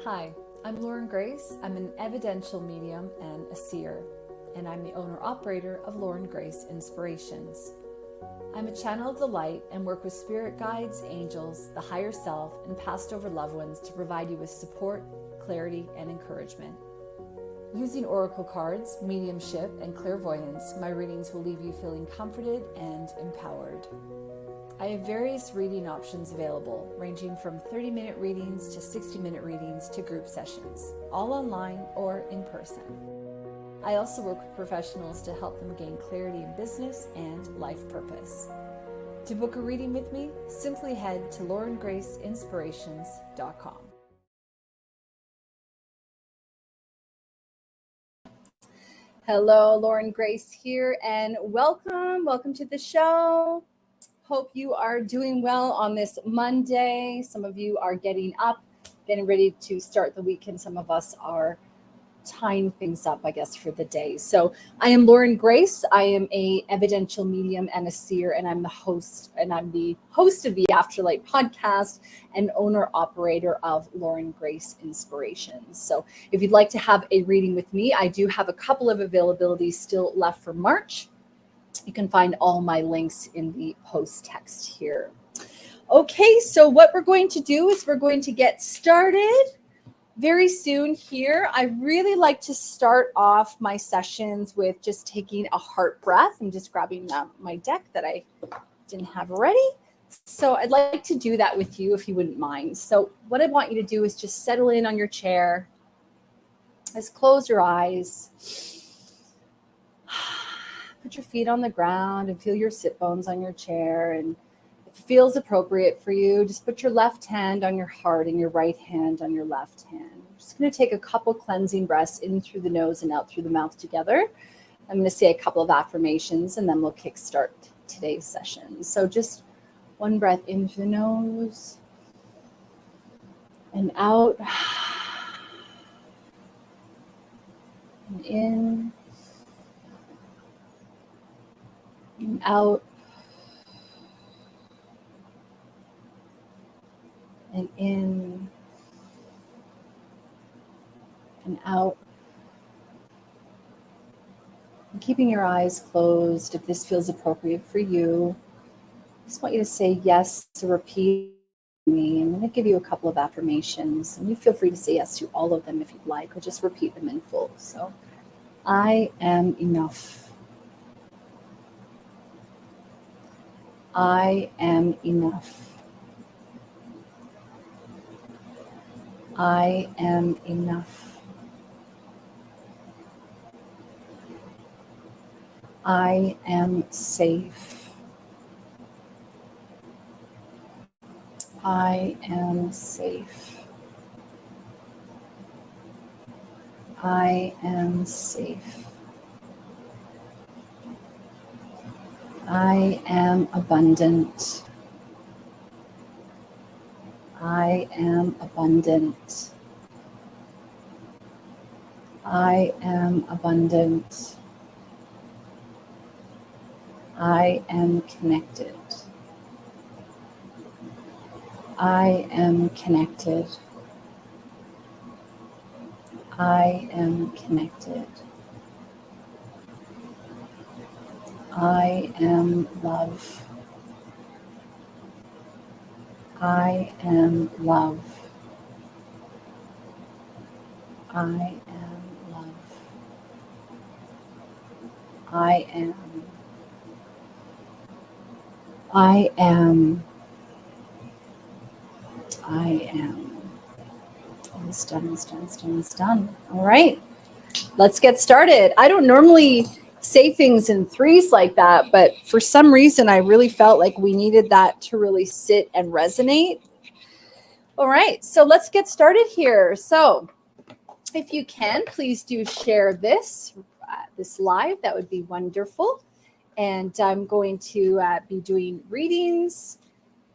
Hi, I'm Lauren Grace. I'm an evidential medium and a seer, and I'm the owner-operator of Lauren Grace Inspirations. I'm a channel of the light and work with spirit guides, angels, the higher self, and passed over loved ones to provide you with support, clarity, and encouragement. Using oracle cards, mediumship, and clairvoyance, my readings will leave you feeling comforted and empowered. I have various reading options available, ranging from 30-minute readings to 60-minute readings to group sessions, all online or in person. I also work with professionals to help them gain clarity in business and life purpose. To book a reading with me, simply head to laurengraceinspirations.com. Hello, Lauren Grace here, and welcome to the show. Hope you are doing well on this Monday. Some of you are getting up, getting ready to start the weekend. Some of us are tying things up, I guess, for the day. So I am Lauren Grace. I am a evidential medium and a seer, and I'm the host of the Afterlight podcast and owner operator of Lauren Grace Inspirations. So if you'd like to have a reading with me, I do have a couple of availabilities still left for March. You can find all my links in the post text here. Okay, so what we're going to do is we're going to get started very soon here. I really like to start off my sessions with just taking a heart breath. I'm just grabbing my deck that I didn't have ready. So I'd like to do that with you if you wouldn't mind. So what I want you to do is just settle in on your chair. Just close your eyes. Put your feet on the ground and feel your sit bones on your chair. And if it feels appropriate for you, just put your left hand on your heart and your right hand on your left hand. I'm just going to take a couple cleansing breaths in through the nose and out through the mouth together. I'm going to say a couple of affirmations and then we'll kickstart today's session. So just one breath in through the nose and out and in and out and in and out. And keeping your eyes closed if this feels appropriate for you. I just want you to say yes to repeat me. I'm going to give you a couple of affirmations, and you feel free to say yes to all of them if you'd like, or just repeat them in full. So, I am enough. I am enough. I am enough. I am safe. I am safe. I am safe. I am abundant. I am abundant. I am abundant. I am connected. I am connected. I am connected. I am love. I am love. I am love. I am. I am. I am. It's done, it's done, it's done, it's done. All right, let's get started. I don't normally say things in threes like that, but for some reason, I really felt like we needed that to really sit and resonate. All right, so let's get started here. So if you can, please do share this live. That would be wonderful. And I'm going to be doing readings,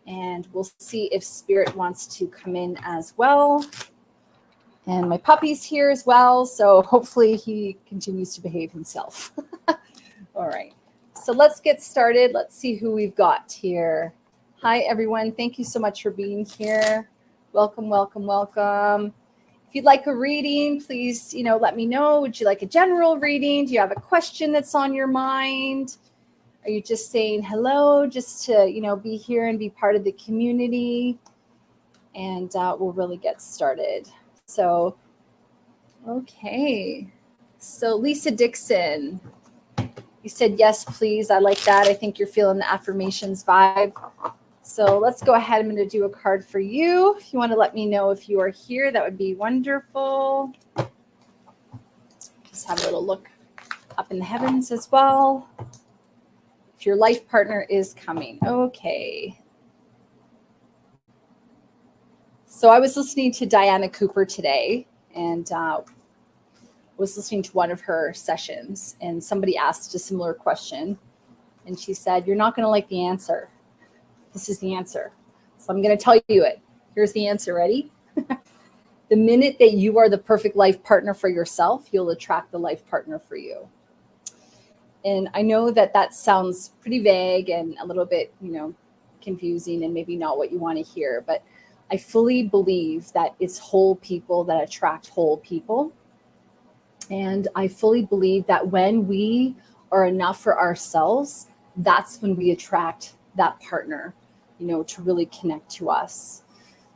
and we'll see if Spirit wants to come in as well. And my puppy's here as well, so hopefully he continues to behave himself. All right, so let's get started. Let's see who we've got here. Hi, everyone. Thank you so much for being here. Welcome, welcome, welcome. you'd like a reading, please, let me know. Would you like a general reading? Do you have a question that's on your mind? Are you just saying hello just to, be here and be part of the community? And we'll really get started. So, okay. So Lisa Dixon, you said, yes, please. I like that. I think you're feeling the affirmations vibe. So let's go ahead. I'm going to do a card for you. If you want to let me know if you are here, that would be wonderful. Just have a little look up in the heavens as well. If your life partner is coming. Okay. So I was listening to Diana Cooper today, and was listening to one of her sessions, and somebody asked a similar question. And she said, you're not going to like the answer. This is the answer. So I'm going to tell you it. Here's the answer. Ready? The minute that you are the perfect life partner for yourself, you'll attract the life partner for you. And I know that sounds pretty vague and a little bit, confusing and maybe not what you want to hear, but I fully believe that it's whole people that attract whole people. And I fully believe that when we are enough for ourselves, that's when we attract that partner, to really connect to us.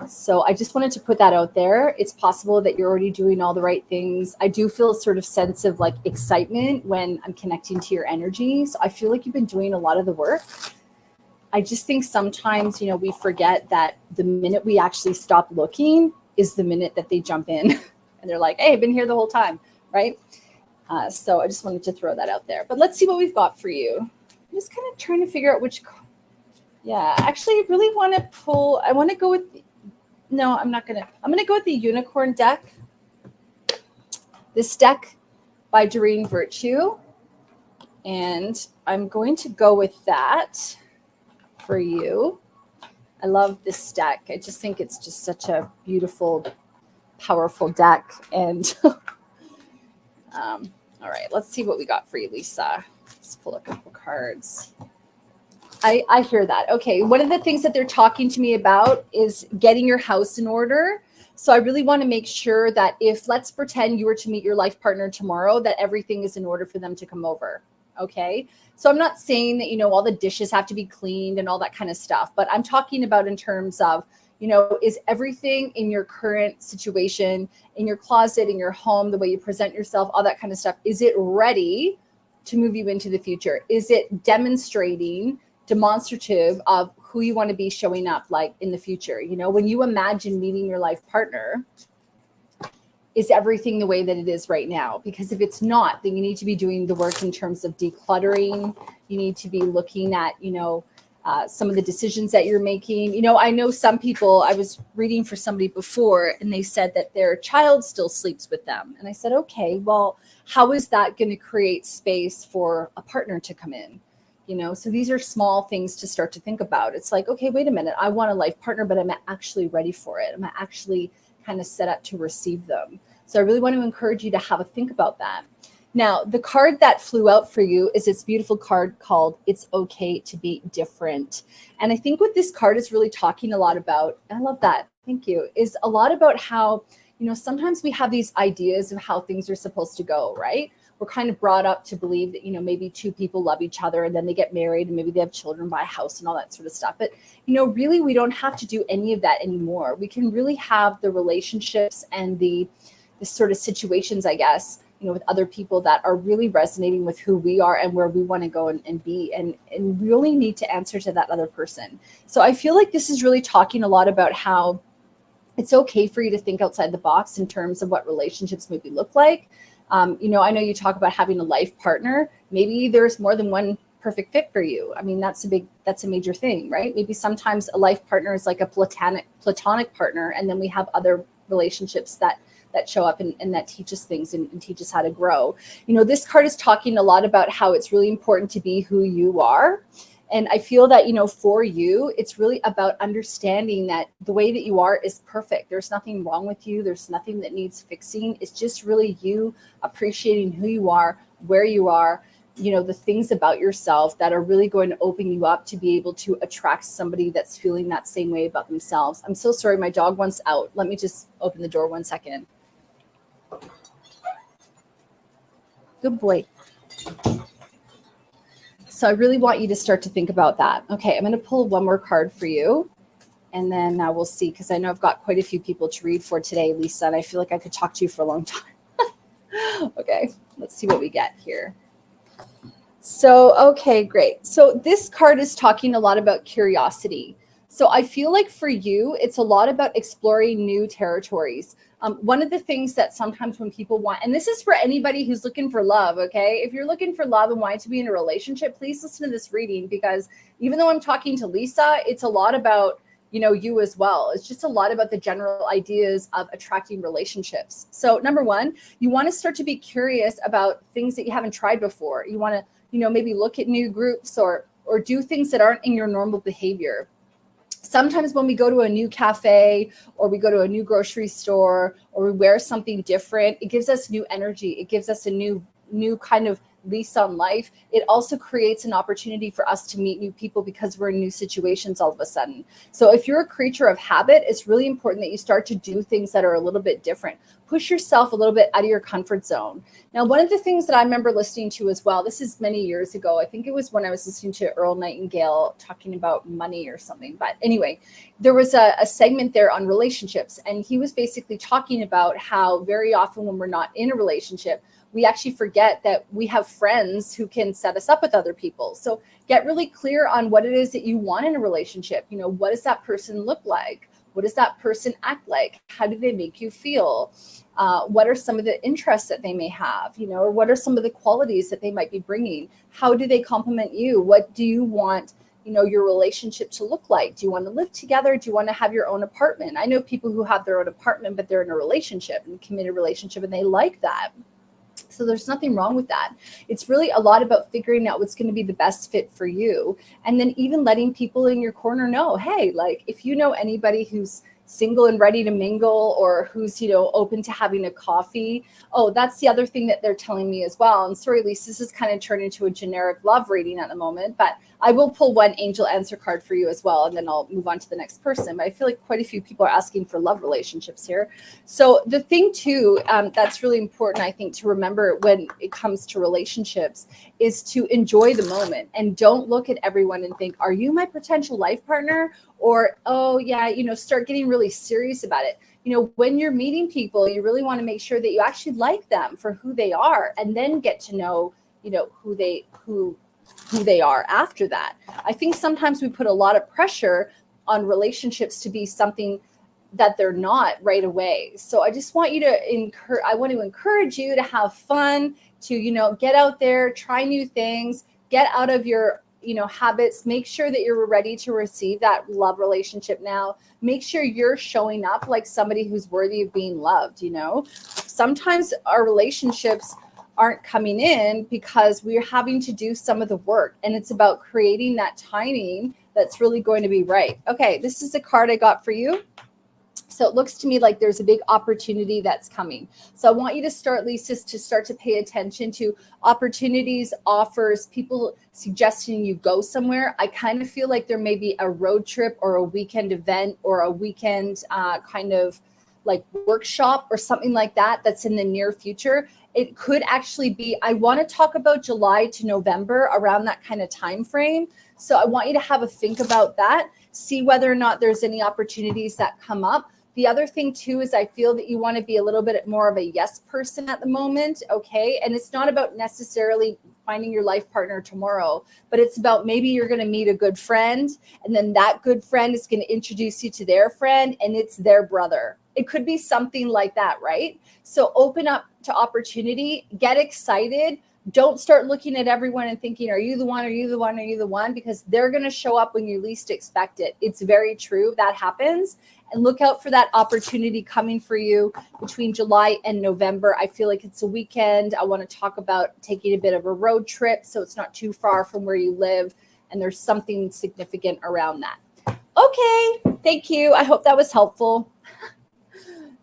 So I just wanted to put that out there. It's possible that you're already doing all the right things. I do feel a sort of sense of like excitement when I'm connecting to your energy. So I feel like you've been doing a lot of the work. I just think sometimes, we forget that the minute we actually stop looking is the minute that they jump in and they're like, hey, I've been here the whole time, right? So I just wanted to throw that out there. But let's see what we've got for you. I'm just kind of trying to figure out which. Yeah, actually, I really want to pull. I want to go with. No, I'm not gonna. I'm gonna go with the unicorn deck. This deck by Doreen Virtue, and I'm going to go with that for you. I love this deck. I just think it's just such a beautiful, powerful deck. And all right, let's see what we got for you, Lisa. Let's pull a couple cards. I hear that. Okay, one of the things that they're talking to me about is getting your house in order. So I really want to make sure that if, let's pretend you were to meet your life partner tomorrow, that everything is in order for them to come over. Okay, so I'm not saying that, all the dishes have to be cleaned and all that kind of stuff, but I'm talking about in terms of, is everything in your current situation, in your closet, in your home, the way you present yourself, all that kind of stuff, is it ready to move you into the future? Is it demonstrative of who you want to be showing up like in the future? When you imagine meeting your life partner, is everything the way that it is right now? Because if it's not, then you need to be doing the work in terms of decluttering. You need to be looking at, some of the decisions that you're making. I know some people, I was reading for somebody before and they said that their child still sleeps with them. And I said, okay, well, how is that going to create space for a partner to come in? So these are small things to start to think about. It's like, okay, wait a minute. I want a life partner, but I'm actually ready for it. I'm actually kind of set up to receive them. So I really want to encourage you to have a think about that. Now, the card that flew out for you is this beautiful card called It's Okay to Be Different. And I think what this card is really talking a lot about, I love that, thank you, is a lot about how, sometimes we have these ideas of how things are supposed to go, right? We're kind of brought up to believe that, maybe two people love each other and then they get married and maybe they have children, buy a house and all that sort of stuff. But, really, we don't have to do any of that anymore. We can really have the relationships and the sort of situations, I guess, with other people that are really resonating with who we are and where we want to go and be, and really need to answer to that other person. So I feel like this is really talking a lot about how it's okay for you to think outside the box in terms of what relationships maybe look like. I know you talk about having a life partner. Maybe there's more than one perfect fit for you. I mean, that's a major thing, right? Maybe sometimes a life partner is like a platonic partner. And then we have other relationships that show up and that teach us things and teach us how to grow. This card is talking a lot about how it's really important to be who you are. And I feel that, for you, it's really about understanding that the way that you are is perfect. There's nothing wrong with you. There's nothing that needs fixing. It's just really you appreciating who you are, where you are, the things about yourself that are really going to open you up to be able to attract somebody that's feeling that same way about themselves. I'm so sorry. My dog wants out. Let me just open the door 1 second. Good boy. So I really want you to start to think about that. Okay, I'm going to pull one more card for you. And then we'll see, because I know I've got quite a few people to read for today, Lisa, and I feel like I could talk to you for a long time. Okay, let's see what we get here. So, okay, great. So this card is talking a lot about curiosity. So I feel like for you, it's a lot about exploring new territories. One of the things that sometimes when people want, and this is for anybody who's looking for love, okay? If you're looking for love and wanting to be in a relationship, please listen to this reading, because even though I'm talking to Lisa, it's a lot about, you know, you as well. It's just a lot about the general ideas of attracting relationships. So number one, you want to start to be curious about things that you haven't tried before. You want to, you know, maybe look at new groups or do things that aren't in your normal behavior. Sometimes when we go to a new cafe or we go to a new grocery store or we wear something different, it gives us new energy. It gives us a new kind of lease on life. It also creates an opportunity for us to meet new people because we're in new situations all of a sudden. So if you're a creature of habit, it's really important that you start to do things that are a little bit different. Push yourself a little bit out of your comfort zone. Now, one of the things that I remember listening to as well, this is many years ago, I think it was when I was listening to Earl Nightingale talking about money or something. But anyway, there was a segment there on relationships. And he was basically talking about how very often when we're not in a relationship, we actually forget that we have friends who can set us up with other people. So get really clear on what it is that you want in a relationship. You know, what does that person look like? What does that person act like? How do they make you feel? What are some of the interests that they may have? You know, or what are some of the qualities that they might be bringing? How do they complement you? What do you want, you know, your relationship to look like? Do you want to live together? Do you want to have your own apartment? I know people who have their own apartment, but they're in a relationship, and committed relationship, and they like that. So there's nothing wrong with that. It's really a lot about figuring out what's going to be the best fit for you. And then even letting people in your corner know, hey, like if you know anybody who's single and ready to mingle, or who's, you know, open to having a coffee. Oh, that's the other thing that they're telling me as well. And sorry, Lisa, this is kind of turned into a generic love reading at the moment, but I will pull one angel answer card for you as well, and then I'll move on to the next person. But I feel like quite a few people are asking for love relationships here. So the thing too, that's really important, I think, to remember when it comes to relationships is to enjoy the moment, and don't look at everyone and think, are you my potential life partner? Or, oh yeah, you know, start getting really serious about it. You know, when you're meeting people, you really want to make sure that you actually like them for who they are, and then get to know, you know, who they are after that. I think sometimes we put a lot of pressure on relationships to be something that they're not right away. So I just want you to I want to encourage you to have fun, to, you know, get out there, try new things, get out of your, you know, habits. Make sure that you're ready to receive that love relationship now. Make sure you're showing up like somebody who's worthy of being loved. You know, sometimes our relationships aren't coming in because we're having to do some of the work, and it's about creating that timing that's really going to be right. Okay, this is a card I got for you. So it looks to me like there's a big opportunity that's coming. So I want you to start, Lisa, to start to pay attention to opportunities, offers, people suggesting you go somewhere. I kind of feel like there may be a road trip or a weekend event or a weekend kind of like workshop or something like that that's in the near future. It could actually be, I want to talk about July to November, around that kind of time frame. So I want you to have a think about that, see whether or not there's any opportunities that come up. The other thing too is I feel that you want to be a little bit more of a yes person at the moment, okay? And it's not about necessarily finding your life partner tomorrow, but it's about maybe you're going to meet a good friend, and then that good friend is going to introduce you to their friend, and it's their brother. It could be something like that, right? So open up to opportunity, get excited. Don't start looking at everyone and thinking, are you the one? Are you the one? Are you the one? Because they're going to show up when you least expect it. It's very true. That happens. And look out for that opportunity coming for you between July and November. I feel like it's a weekend. I want to talk about taking a bit of a road trip, so it's not too far from where you live, and there's something significant around that. Okay, thank you. I hope that was helpful.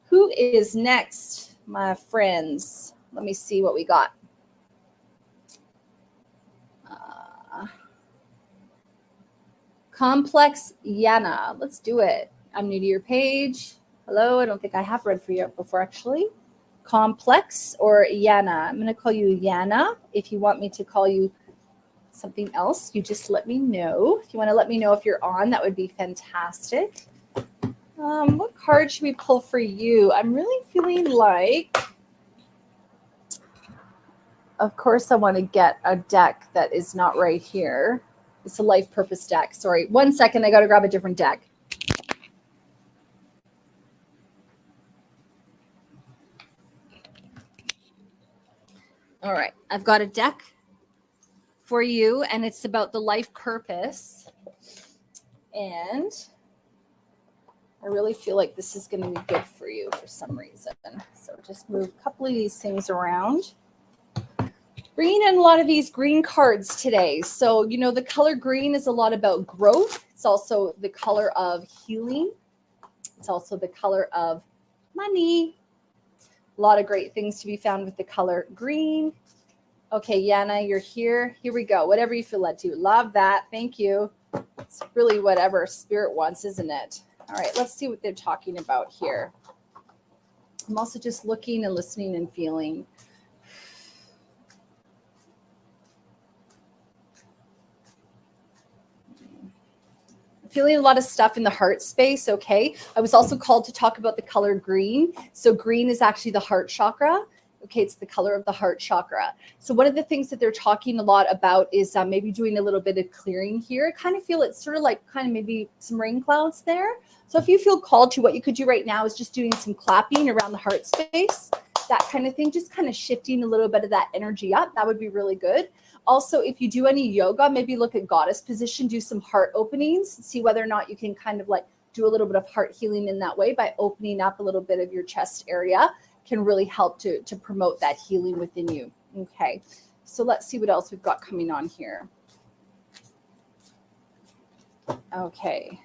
Who is next, my friends? Let me see what we got. Complex Yana. Let's do it. I'm new to your page. Hello. I don't think I have read for you before, actually. Complex or Yana. I'm going to call you Yana. If you want me to call you something else, you just let me know. If you want to let me know if you're on, that would be fantastic. What card should we pull for you? I'm really feeling like, of course, I want to get a deck that is not right here. It's a life purpose deck. Sorry, 1 second. I got to grab a different deck. All right, I've got a deck for you, and it's about the life purpose. And I really feel like this is going to be good for you for some reason. So just move a couple of these things around. Bringing in a lot of these green cards today. So, you know, the color green is a lot about growth. It's also the color of healing. It's also the color of money. A lot of great things to be found with the color green. Okay, Yana, you're here. Here we go. Whatever you feel led to. Love that. Thank you. It's really whatever spirit wants, isn't it? All right, let's see what they're talking about here. I'm also just looking and listening and feeling. Feeling a lot of stuff in the heart space. Okay. I was also called to talk about the color green. So green is actually the heart chakra. Okay. It's the color of the heart chakra. So one of the things that they're talking a lot about is maybe doing a little bit of clearing here. I kind of feel it's sort of like kind of maybe some rain clouds there. So if you feel called to, what you could do right now is just doing some clapping around the heart space, that kind of thing, just kind of shifting a little bit of that energy up. That would be really good. Also, if you do any yoga, maybe look at goddess position, do some heart openings, see whether or not you can kind of like do a little bit of heart healing in that way by opening up a little bit of your chest area. Can really help to promote that healing within you. Okay, so let's see what else we've got coming on here. Okay.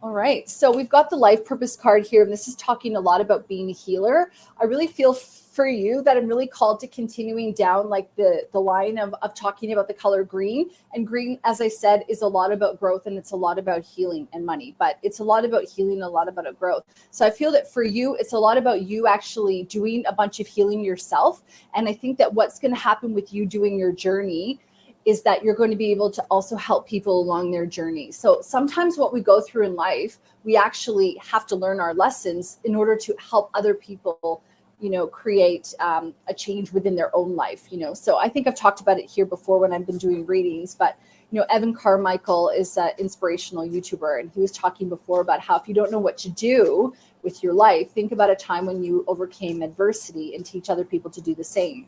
All right, so we've got the life purpose card here, and this is talking a lot about being a healer. I really feel for you that I'm really called to continuing down like the line of talking about the color green. And green, as I said, is a lot about growth, and it's a lot about healing and money, but it's a lot about healing, a lot about growth. So I feel that for you, it's a lot about you actually doing a bunch of healing yourself. And I think that what's going to happen with you doing your journey is that you're going to be able to also help people along their journey. So sometimes what we go through in life, we actually have to learn our lessons in order to help other people, you know, create a change within their own life, you know. So I think I've talked about it here before when I've been doing readings, but, you know, Evan Carmichael is an inspirational YouTuber, and he was talking before about how if you don't know what to do with your life, think about a time when you overcame adversity and teach other people to do the same.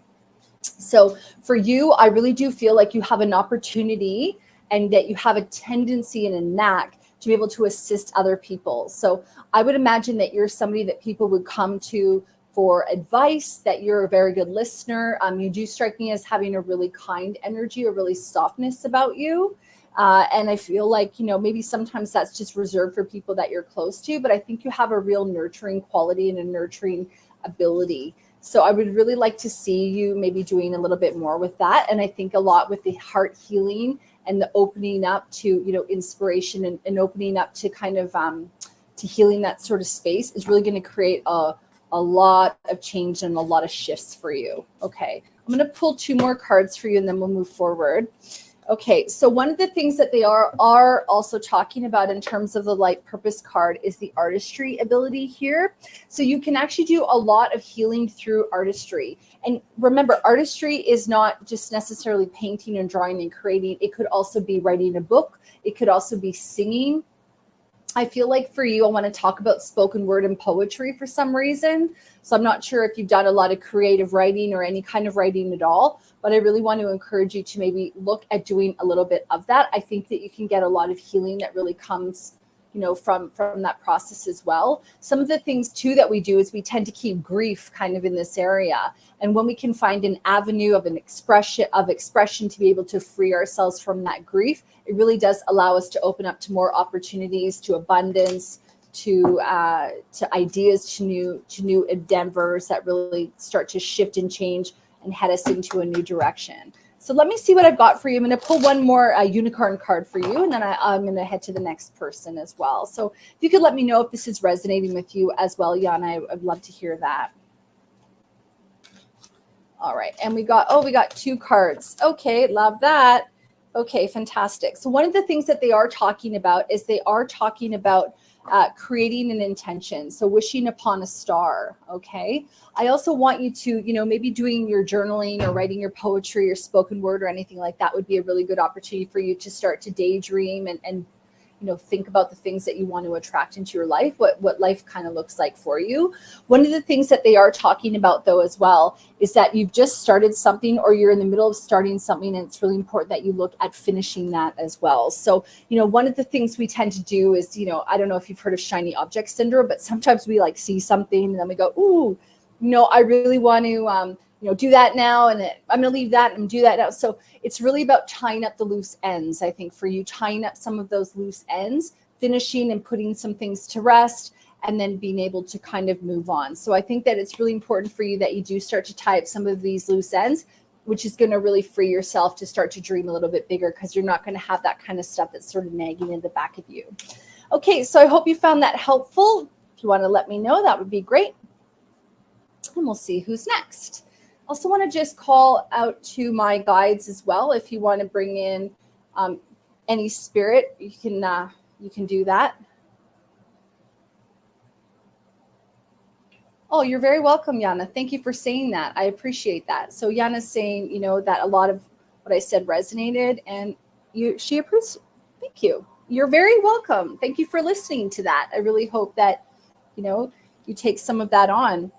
So for you, I really do feel like you have an opportunity and that you have a tendency and a knack to be able to assist other people. So I would imagine that you're somebody that people would come to for advice, that you're a very good listener. You do strike me as having a really kind energy, a really softness about you. And I feel like, you know, maybe sometimes that's just reserved for people that you're close to, but I think you have a real nurturing quality and a nurturing ability. So I would really like to see you maybe doing a little bit more with that. And I think a lot with the heart healing and the opening up to, you know, inspiration and opening up to kind of to healing that sort of space is really going to create a lot of change and a lot of shifts for you. Okay, I'm going to pull 2 more cards for you and then we'll move forward. Okay, so one of the things that they are also talking about in terms of the light purpose card is the artistry ability here. So you can actually do a lot of healing through artistry. And remember, artistry is not just necessarily painting and drawing and creating. It could also be writing a book. It could also be singing. I feel like for you, I want to talk about spoken word and poetry for some reason. So I'm not sure if you've done a lot of creative writing or any kind of writing at all, but I really want to encourage you to maybe look at doing a little bit of that. I think that you can get a lot of healing that really comes, you know, from that process as well. Some of the things too that we do is we tend to keep grief kind of in this area. And when we can find an avenue of an expression to be able to free ourselves from that grief, it really does allow us to open up to more opportunities, to abundance, to ideas, to new endeavors that really start to shift and change and head us into a new direction. So let me see what I've got for you. I'm going to pull one more unicorn card for you, and then I'm going to head to the next person as well. So if you could let me know if this is resonating with you as well, Yana, I'd love to hear that. All right. And we got 2 cards. Okay. Love that. Okay. Fantastic. So one of the things that they are talking about is creating an intention. So wishing upon a star. Okay. I also want you to, maybe doing your journaling or writing your poetry or spoken word or anything like that would be a really good opportunity for you to start to daydream and think about the things that you want to attract into your life, what life kind of looks like for you. One of the things that they are talking about, though, as well, is that you've just started something or you're in the middle of starting something, and it's really important that you look at finishing that as well. So, one of the things we tend to do is, I don't know if you've heard of shiny object syndrome, but sometimes we see something and then we go, ooh, I really want to, do that now, and I'm going to leave that and do that now. So it's really about tying up the loose ends, I think, for you, tying up some of those loose ends, finishing and putting some things to rest, and then being able to kind of move on. So I think that it's really important for you that you do start to tie up some of these loose ends, which is going to really free yourself to start to dream a little bit bigger, because you're not going to have that kind of stuff that's sort of nagging in the back of you. Okay, so I hope you found that helpful. If you want to let me know, that would be great. And we'll see who's next. Also want to just call out to my guides as well. If you want to bring in any spirit, you can do that. Oh, you're very welcome, Yana. Thank you for saying that. I appreciate that. So Yana's saying, that a lot of what I said resonated, and she approves. Thank you. You're very welcome. Thank you for listening to that. I really hope that, you take some of that on.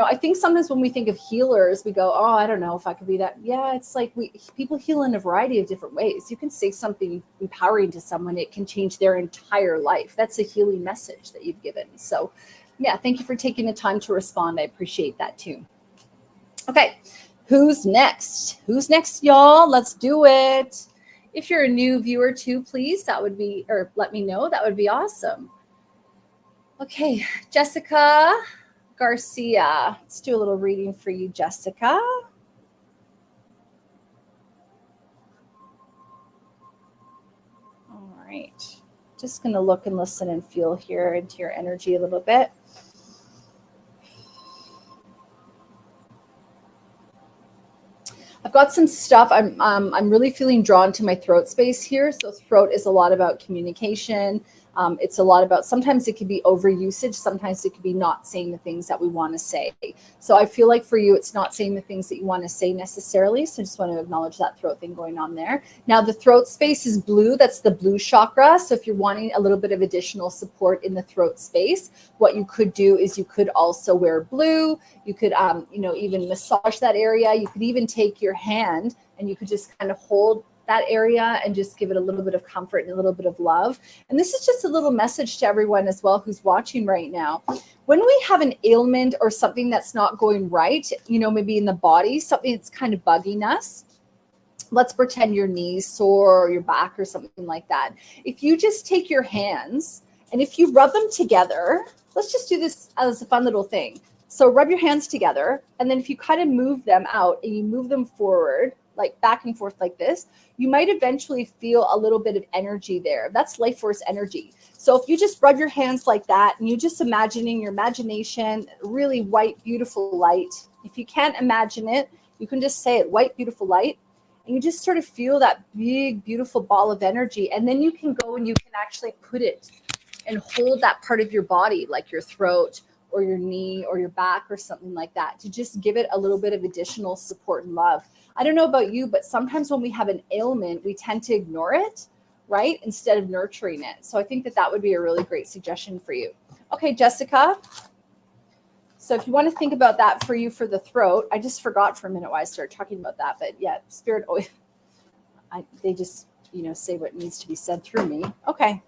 I think sometimes when we think of healers, we go, oh, I don't know if I could be that. Yeah, it's like people heal in a variety of different ways. You can say something empowering to someone. It can change their entire life. That's a healing message that you've given. So, yeah, thank you for taking the time to respond. I appreciate that too. Okay, who's next? Who's next, y'all? Let's do it. If you're a new viewer too, please, let me know. That would be awesome. Okay, Jessica Garcia. Let's do a little reading for you, Jessica. All right. Just going to look and listen and feel here into your energy a little bit. I've got some stuff. I'm really feeling drawn to my throat space here. So throat is a lot about communication. It's a lot about, sometimes it could be overusage. Sometimes it could be not saying the things that we want to say. So I feel like for you, it's not saying the things that you want to say necessarily. So I just want to acknowledge that throat thing going on there. Now the throat space is blue. That's the blue chakra. So if you're wanting a little bit of additional support in the throat space, what you could do is you could also wear blue. You could, even massage that area. You could even take your hand and you could just kind of hold that area and just give it a little bit of comfort and a little bit of love. And this is just a little message to everyone as well who's watching right now. When we have an ailment or something that's not going right, maybe in the body, something that's kind of bugging us, let's pretend your knee's sore or your back or something like that. If you just take your hands and if you rub them together, let's just do this as a fun little thing. So rub your hands together, and then if you kind of move them out and you move them forward, like back and forth like this, you might eventually feel a little bit of energy there. That's life force energy. So if you just rub your hands like that and you just imagining your imagination, really white, beautiful light. If you can't imagine it, you can just say it, white, beautiful light. And you just sort of feel that big, beautiful ball of energy. And then you can go and you can actually put it and hold that part of your body, like your throat or your knee or your back or something like that, to just give it a little bit of additional support and love. I don't know about you, but sometimes when we have an ailment, we tend to ignore it, right? Instead of nurturing it. So I think that would be a really great suggestion for you. Okay, Jessica. So if you want to think about that for you for the throat, I just forgot for a minute why I started talking about that, but yeah, spirit, they just, say what needs to be said through me. Okay.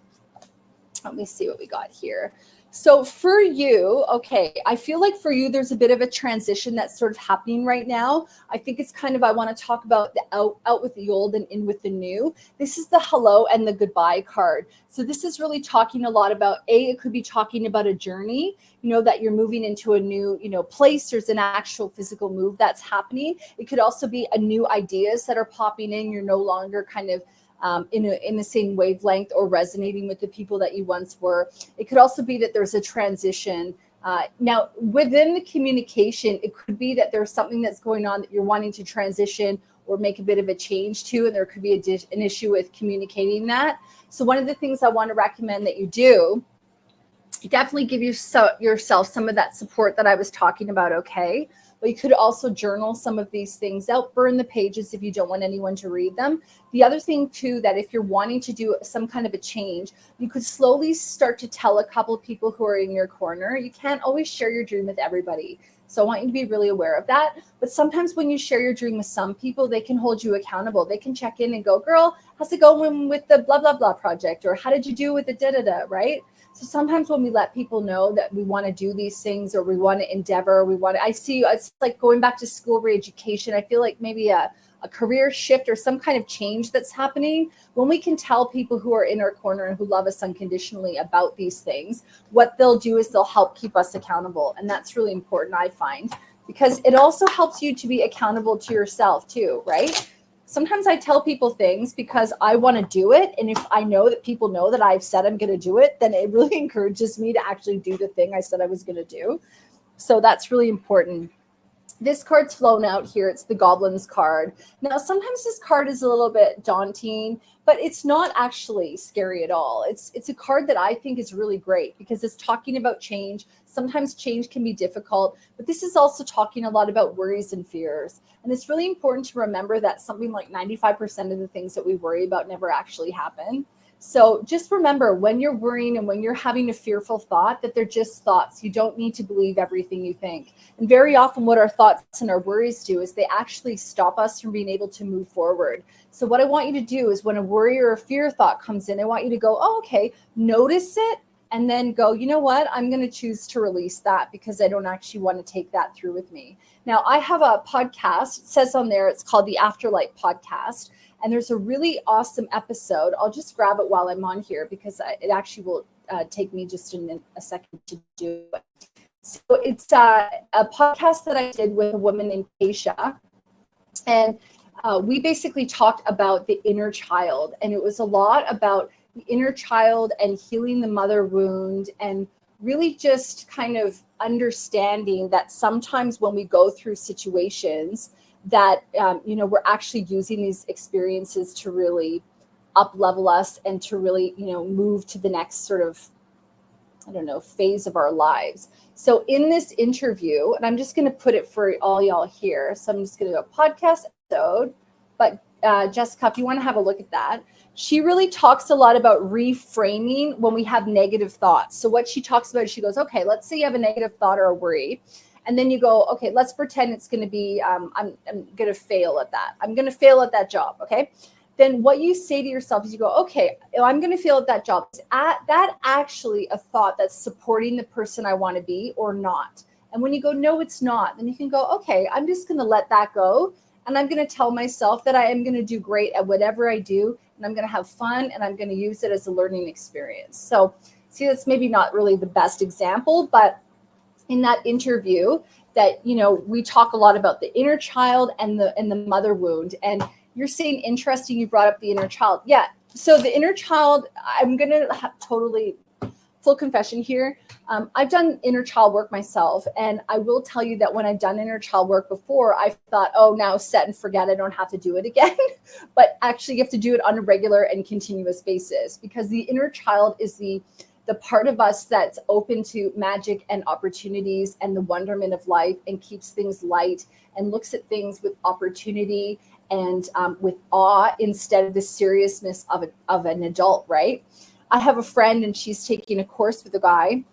Let me see what we got here. So for you, okay, I feel like for you, there's a bit of a transition that's sort of happening right now. I think it's kind of, I want to talk about the out with the old and in with the new. This is the hello and the goodbye card. So this is really talking a lot about, it could be talking about a journey, that you're moving into a new, place. There's an actual physical move that's happening. It could also be a new ideas that are popping in. You're no longer kind of in the same wavelength or resonating with the people that you once were. It could also be that there's a transition Now, within the communication, it could be that there's something that's going on that you're wanting to transition or make a bit of a change to, and there could be an issue with communicating that. So one of the things I want to recommend that you do, you definitely give yourself some of that support that I was talking about, okay? But you could also journal some of these things out, burn the pages if you don't want anyone to read them. The other thing too, that if you're wanting to do some kind of a change, you could slowly start to tell a couple of people who are in your corner. You can't always share your dream with everybody. So I want you to be really aware of that. But sometimes when you share your dream with some people, they can hold you accountable. They can check in and go, girl, how's it going with the blah, blah, blah project? Or how did you do with the da-da-da, right? So sometimes when we let people know that we want to do these things or we want to endeavor, I see it's like going back to school re-education. I feel like maybe a career shift or some kind of change that's happening. When we can tell people who are in our corner and who love us unconditionally about these things, what they'll do is they'll help keep us accountable. And that's really important, I find, because it also helps you to be accountable to yourself too, right? Sometimes I tell people things because I want to do it. And if I know that people know that I've said I'm going to do it, then it really encourages me to actually do the thing I said I was going to do. So that's really important. This card's flown out here. It's the Goblin's card. Now, sometimes this card is a little bit daunting, but it's not actually scary at all. It's a card that I think is really great because it's talking about change. Sometimes change can be difficult, but this is also talking a lot about worries and fears. And it's really important to remember that something like 95% of the things that we worry about never actually happen. So just remember, when you're worrying and when you're having a fearful thought, that they're just thoughts. You don't need to believe everything you think. And very often what our thoughts and our worries do is they actually stop us from being able to move forward. So what I want you to do is when a worry or a fear thought comes in, I want you to go, oh, okay, notice it. And then go, you know what? I'm going to choose to release that because I don't actually want to take that through with me. Now, I have a podcast. It says on there, it's called the Afterlight podcast. And there's a really awesome episode. I'll just grab it while I'm on here because it actually will take me just a second to do it. So it's a podcast that I did with a woman named Keisha. And we basically talked about the inner child. And it was a lot about the inner child and healing the mother wound and really just kind of understanding that sometimes when we go through situations that, we're actually using these experiences to really up level us and to really, move to the next sort of, phase of our lives. So in this interview, and I'm just going to put it for all y'all here. So I'm just going to go podcast episode, but Jessica, if you want to have a look at that, she really talks a lot about reframing when we have negative thoughts. So what she talks about, she goes, okay, let's say you have a negative thought or a worry. And then you go, okay, let's pretend it's going to be, I'm going to fail at that. I'm going to fail at that job. Okay. Then what you say to yourself is you go, okay, I'm going to fail at that job. Is that actually a thought that's supporting the person I want to be or not? And when you go, no, it's not, then you can go, okay, I'm just going to let that go. And I'm going to tell myself that I am going to do great at whatever I do. And I'm going to have fun and I'm going to use it as a learning experience. So see, that's maybe not really the best example, but in that interview that, we talk a lot about the inner child and the mother wound. And you're saying interesting, you brought up the inner child. Yeah. So the inner child, I'm going to totally full confession here. I've done inner child work myself. And I will tell you that when I've done inner child work before, I thought, oh, now set and forget, I don't have to do it again. But actually you have to do it on a regular and continuous basis because the inner child is the part of us that's open to magic and opportunities and the wonderment of life and keeps things light and looks at things with opportunity and with awe instead of the seriousness of an adult, right? I have a friend and she's taking a course with a guy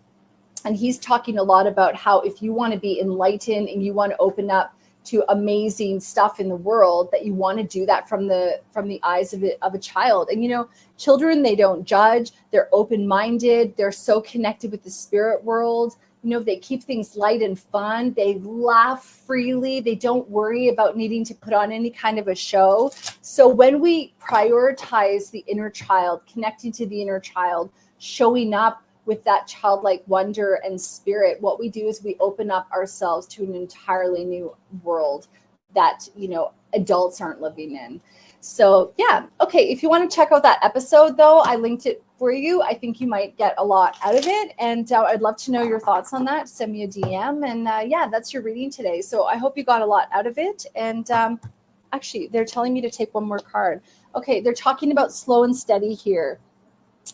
and he's talking a lot about how if you want to be enlightened and you want to open up to amazing stuff in the world, that you want to do that from the eyes of a child. And children, they don't judge, they're open-minded, they're so connected with the spirit world. They keep things light and fun, they laugh freely, they don't worry about needing to put on any kind of a show. So when we prioritize the inner child, connecting to the inner child, showing up with that childlike wonder and spirit, what we do is we open up ourselves to an entirely new world that, adults aren't living in. So yeah. Okay. If you want to check out that episode though, I linked it for you. I think you might get a lot out of it. And I'd love to know your thoughts on that. Send me a DM. And yeah, that's your reading today. So I hope you got a lot out of it. And actually, they're telling me to take one more card. Okay, they're talking about slow and steady here.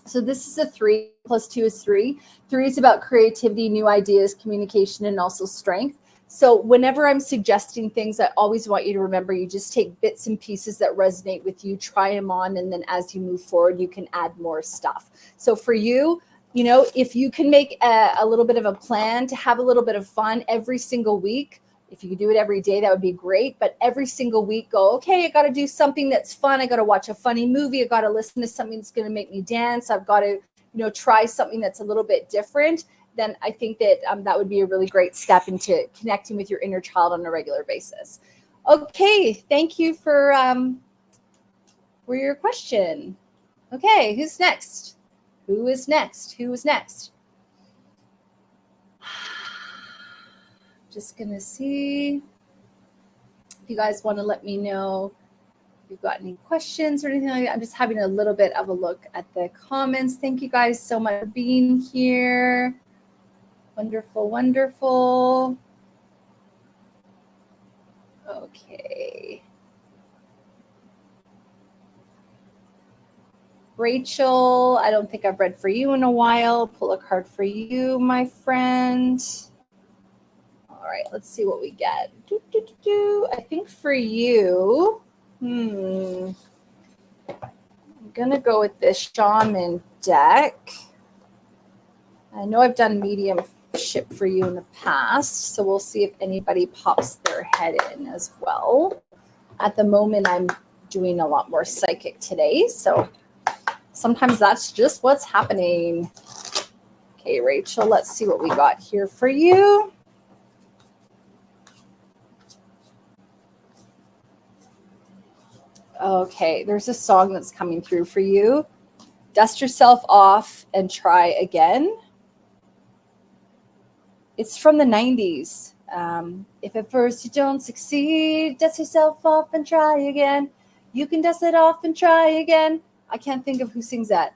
So this is a 3 plus 2 is 3. 3 is about creativity, new ideas, communication, and also strength. So whenever I'm suggesting things, I always want you to remember, you just take bits and pieces that resonate with you, try them on, and then as you move forward, you can add more stuff. So for you, you know, if you can make a little bit of a plan to have a little bit of fun every single week, if you could do it every day, that would be great. But every single week, go, okay, I got to do something that's fun. I got to watch a funny movie. I got to listen to something that's going to make me dance. I've got to, you know, try something that's a little bit different. Then I think that that would be a really great step into connecting with your inner child on a regular basis. Okay, thank you for your question. Okay, who's next? Who is next? Who is next? Just gonna see if you guys want to let me know if you've got any questions or anything like that. I'm just having a little bit of a look at the comments. Thank you guys so much for being here. Wonderful, wonderful. Okay. Rachel, I don't think I've read for you in a while. Pull a card for you, my friend. All right, let's see what we get. I think for you, I'm going to go with this shaman deck. I know I've done mediumship for you in the past, so we'll see if anybody pops their head in as well. At the moment, I'm doing a lot more psychic today, so sometimes that's just what's happening. Okay, Rachel, let's see what we got here for you. Okay, there's a song that's coming through for you. Dust yourself off and try again. It's from the 90s. If at first you don't succeed, dust yourself off and try again. You can dust it off and try again. I can't think of who sings that.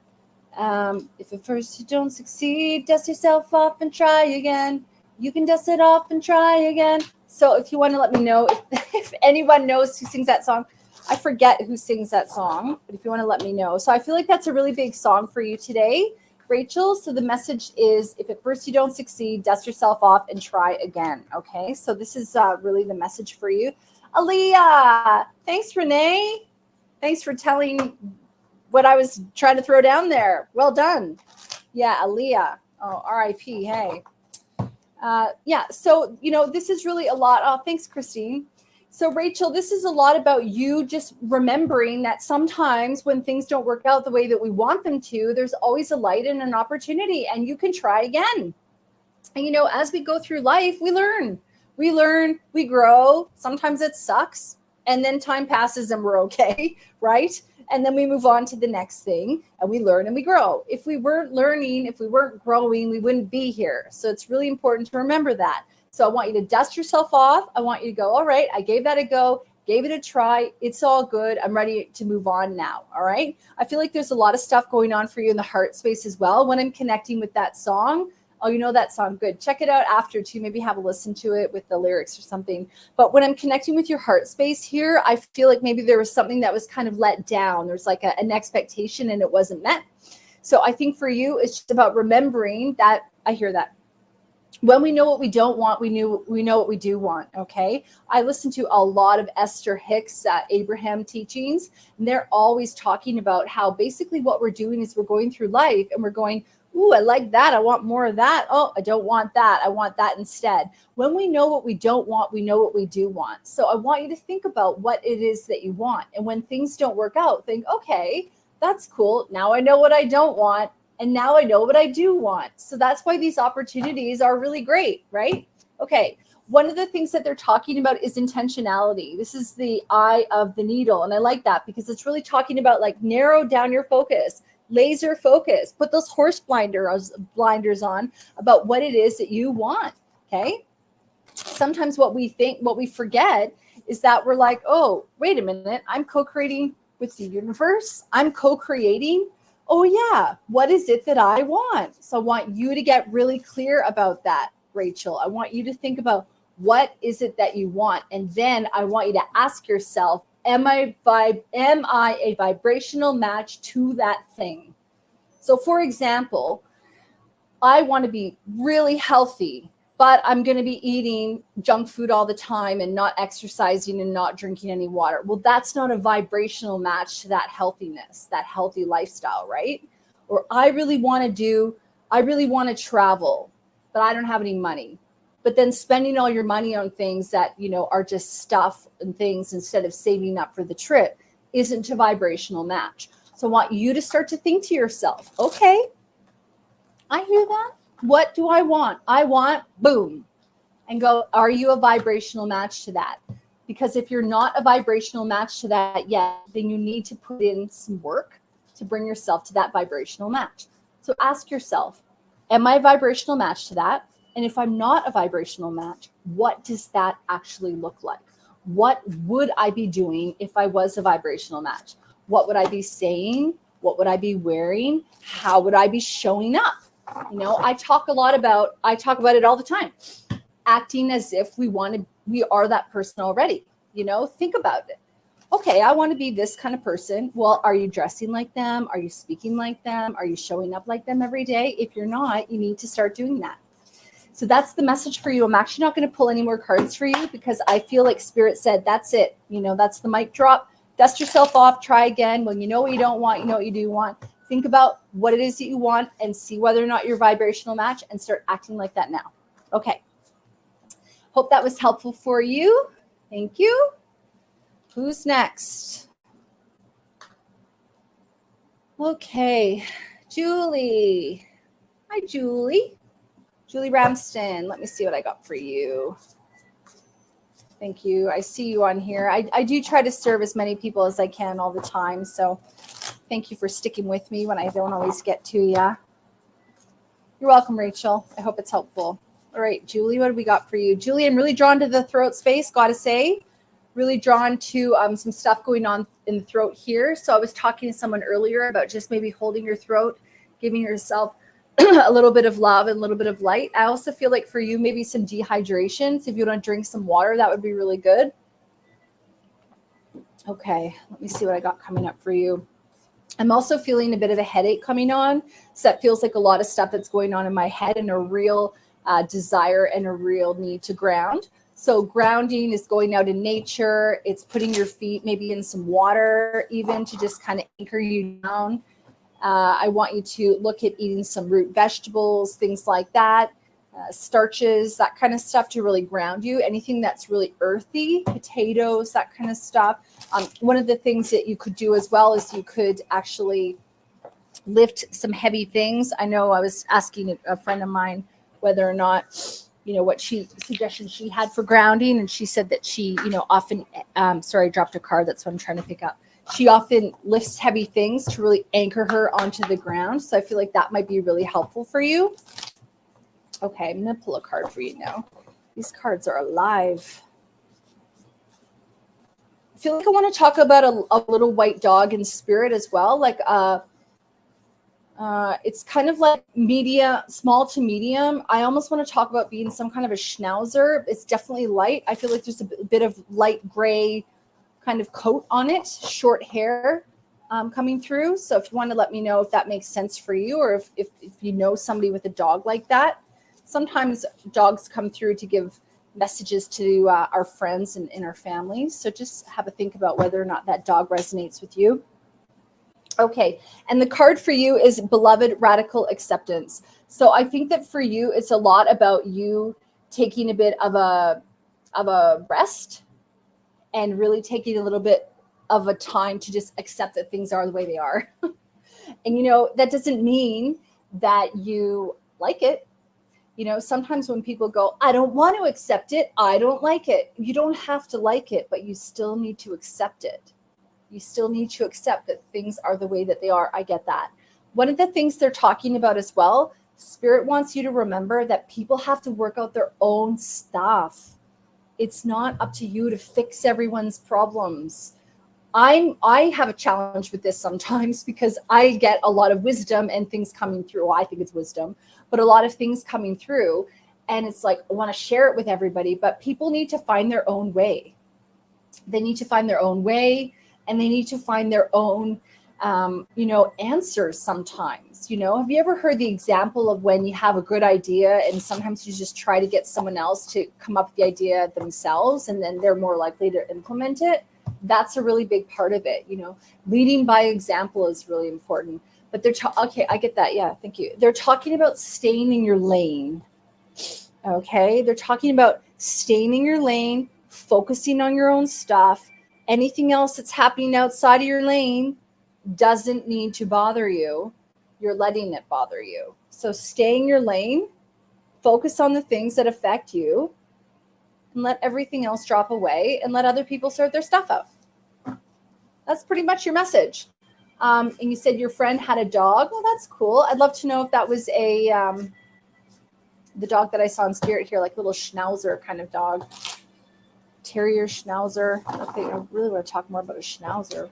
If at first you don't succeed, dust yourself off and try again. You can dust it off and try again. So if you want to let me know, if anyone knows who sings that song, I forget who sings that song, but if you want to let me know. So I feel like that's a really big song for you today, Rachel. So the message is, if at first you don't succeed, dust yourself off and try again. Okay, so this is really the message for you. Aaliyah, thanks, Renee. Thanks for telling what I was trying to throw down there. Well done. Yeah, Aaliyah. Oh, R.I.P. Hey. Yeah, so, you know, this is really a lot. Oh, thanks, Christine. So, Rachel, this is a lot about you just remembering that sometimes when things don't work out the way that we want them to, there's always a light and an opportunity, and you can try again. And, you know, as we go through life, we learn, we grow. Sometimes it sucks, and then time passes and we're okay, right? And then we move on to the next thing, and we learn and we grow. If we weren't learning, if we weren't growing, we wouldn't be here. So it's really important to remember that. So I want you to dust yourself off. I want you to go, all right, I gave that a go, gave it a try. It's all good. I'm ready to move on now. All right. I feel like there's a lot of stuff going on for you in the heart space as well. When I'm connecting with that song, oh, you know that song, good. Check it out after too. Maybe have a listen to it with the lyrics or something. But when I'm connecting with your heart space here, I feel like maybe there was something that was kind of let down. There's like an expectation and it wasn't met. So I think for you, it's just about remembering that. I hear that. When we know what we don't want, we know what we do want, okay? I listen to a lot of Esther Hicks, Abraham teachings, and they're always talking about how basically what we're doing is we're going through life and we're going, ooh, I like that. I want more of that. Oh, I don't want that. I want that instead. When we know what we don't want, we know what we do want. So I want you to think about what it is that you want. And when things don't work out, think, okay, that's cool. Now I know what I don't want. And now I know what I do want. So that's why these opportunities are really great, right? Okay. One of the things that they're talking about is intentionality. This is the eye of the needle. And I like that because it's really talking about like narrow down your focus, laser focus, put those horse blinders on about what it is that you want. Okay. Sometimes what we forget is that we're like, oh, wait a minute. I'm co-creating with the universe. I'm co-creating. oh yeah, what is it that I want? So I want you to get really clear about that, Rachel. I want you to think about what is it that you want? And then I want you to ask yourself, am I a vibrational match to that thing? So for example, I want to be really healthy, but I'm going to be eating junk food all the time and not exercising and not drinking any water. Well, that's not a vibrational match to that healthiness, that healthy lifestyle, right? Or I really want to travel, but I don't have any money. But then spending all your money on things that, are just stuff and things instead of saving up for the trip isn't a vibrational match. So I want you to start to think to yourself, okay, I hear that. What do I want? I want boom. And go, are you a vibrational match to that? Because if you're not a vibrational match to that yet, then you need to put in some work to bring yourself to that vibrational match. So ask yourself, am I a vibrational match to that? And if I'm not a vibrational match, what does that actually look like? What would I be doing if I was a vibrational match? What would I be saying? What would I be wearing? How would I be showing up? I talk about it all the time. Acting as if we are that person already. Think about it. Okay, I want to be this kind of person. Well, are you dressing like them? Are you speaking like them? Are you showing up like them every day? If you're not, you need to start doing that. So that's the message for you. I'm actually not going to pull any more cards for you because I feel like Spirit said, that's it. That's the mic drop. Dust yourself off. Try again. When you know what you don't want, you know what you do want. Think about what it is that you want and see whether or not you're a vibrational match and start acting like that now. Okay. Hope that was helpful for you. Thank you. Who's next? Okay. Julie. Hi, Julie. Julie Ramston. Let me see what I got for you. Thank you. I see you on here. I do try to serve as many people as I can all the time. So thank you for sticking with me when I don't always get to you. You're welcome, Rachel. I hope it's helpful. All right, Julie, what do we got for you? Julie, I'm really drawn to the throat space, gotta say. Really drawn to some stuff going on in the throat here. So I was talking to someone earlier about just maybe holding your throat, giving yourself a little bit of love and a little bit of light. I also feel like for you, maybe some dehydration. So if you want to drink some water, that would be really good. Okay, let me see what I got coming up for you. I'm also feeling a bit of a headache coming on. So that feels like a lot of stuff that's going on in my head and a real desire and a real need to ground. So grounding is going out in nature. It's putting your feet maybe in some water even to just kind of anchor you down. I want you to look at eating some root vegetables, things like that, starches, that kind of stuff to really ground you. Anything that's really earthy, potatoes, that kind of stuff. One of the things that you could do as well is you could actually lift some heavy things. I know I was asking a friend of mine whether or not, what suggestions she had for grounding. And she said that she, often, sorry, I dropped a card. That's what I'm trying to pick up. She often lifts heavy things to really anchor her onto the ground. So I feel like that might be really helpful for you. Okay, I'm going to pull a card for you now. These cards are alive. I feel like I want to talk about a little white dog in spirit as well. Like it's kind of like small to medium. I almost want to talk about being some kind of a schnauzer. It's definitely light. I feel like there's a bit of light gray kind of coat on it, short hair coming through. So if you want to let me know if that makes sense for you, or if you know somebody with a dog like that. Sometimes dogs come through to give messages to our friends and in our families. So just have a think about whether or not that dog resonates with you. Okay, and the card for you is Beloved Radical Acceptance. So I think that for you, it's a lot about you taking a bit of a rest and really taking a little bit of a time to just accept that things are the way they are. And, that doesn't mean that you like it. Sometimes when people go, I don't want to accept it, I don't like it. You don't have to like it, but you still need to accept it. You still need to accept that things are the way that they are. I get that. One of the things they're talking about as well, Spirit wants you to remember that people have to work out their own stuff. It's not up to you to fix everyone's problems. I have a challenge with this sometimes because I get a lot of wisdom and things coming through. Well, I think it's wisdom, but a lot of things coming through. And it's like, I want to share it with everybody, but people need to find their own way. They need to find their own way, and they need to find their own, answers sometimes. Have you ever heard the example of when you have a good idea and sometimes you just try to get someone else to come up with the idea themselves, and then they're more likely to implement it? That's a really big part of it. Leading by example is really important. But okay, I get that. Yeah, thank you. They're talking about staying in your lane. Okay, they're talking about staying in your lane, focusing on your own stuff. Anything else that's happening outside of your lane doesn't need to bother you. You're letting it bother you. So stay in your lane, focus on the things that affect you, and let everything else drop away and let other people sort their stuff out. That's pretty much your message. And you said your friend had a dog. Well, that's cool. I'd love to know if that was the dog that I saw in spirit here, like a little schnauzer kind of dog. Terrier, schnauzer. Okay, I really want to talk more about a schnauzer.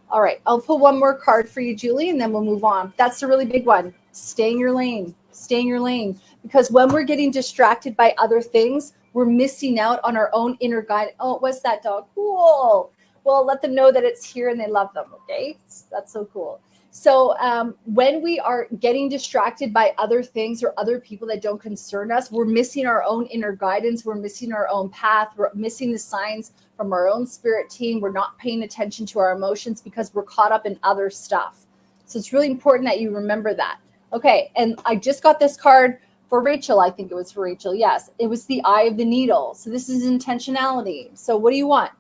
All right, I'll pull one more card for you, Julie, and then we'll move on. That's a really big one. Stay in your lane. Stay in your lane. Because when we're getting distracted by other things, we're missing out on our own inner guide. Oh, what's that dog? Cool. Well, let them know that it's here and they love them, okay? That's so cool. So when we are getting distracted by other things or other people that don't concern us, we're missing our own inner guidance. We're missing our own path. We're missing the signs from our own spirit team. We're not paying attention to our emotions because we're caught up in other stuff. So it's really important that you remember that. Okay, and I just got this card for Rachel. I think it was for Rachel. Yes, it was the Eye of the Needle. So this is intentionality. So what do you want?